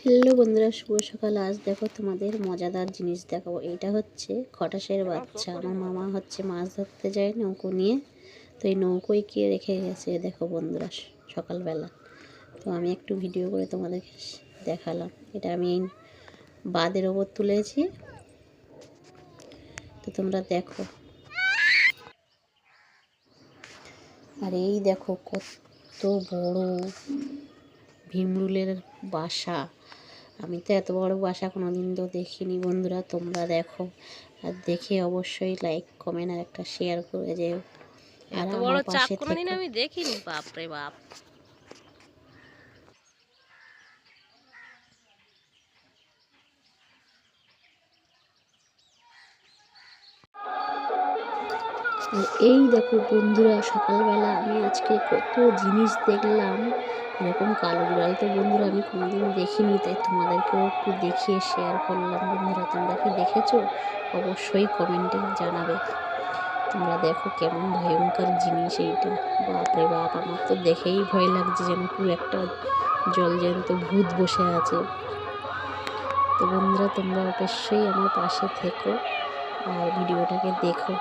Hello বন্ধুরা, শুভ সকাল। আজ দেখো তোমাদের মজাদার জিনিস দেখাবো। এটা হচ্ছে খটাশের বাচ্চা। আমার মামা হচ্ছে মাছ ধরতে যায় নৌকো নিয়ে, তো এই নৌকোয় কে রেখে গেছে দেখো বন্ধুরা সকালবেলা। তো আমি একটু ভিডিও করে তোমাদেরকে দেখালাম। এটা আমি এই বাঁধের ওপর তুলেছি, তো তোমরা দেখো। আর এই দেখো কত বড় ভিমরুলের বাসা। আমি তো এত বড় বাসা কোনোদিন তো দেখিনি বন্ধুরা, তোমরা দেখো আর দেখে অবশ্যই লাইক কমেন্ট আর একটা শেয়ার করে যেও। আর এত বড় আমার চাপ পাশে কোনোদিন থেকো। আমি দেখিনি, বাপ রে বাপ। আর এই দেখো বন্ধুরা, সকালবেলা আমি আজকে কত জিনিস দেখলাম। এরকম কালো বিড়াল তো বন্ধুরা আমি কোনোদিন দেখিনি, তাই তোমাদেরকেও একটু দেখিয়ে শেয়ার করলাম। বন্ধুরা তোমরা কি দেখেছো? অবশ্যই কমেন্টে জানাবে। তোমরা দেখো কেমন ভয়ঙ্কর জিনিস এইটা। বাপরে বাপ, আমার তো দেখেই ভয় লাগছে, যেন পুরো একটা জলজ্যান্ত ভূত বসে আছে। তো বন্ধুরা তোমরা অবশ্যই আমার পাশে থেকো আর ভিডিওটাকে দেখো।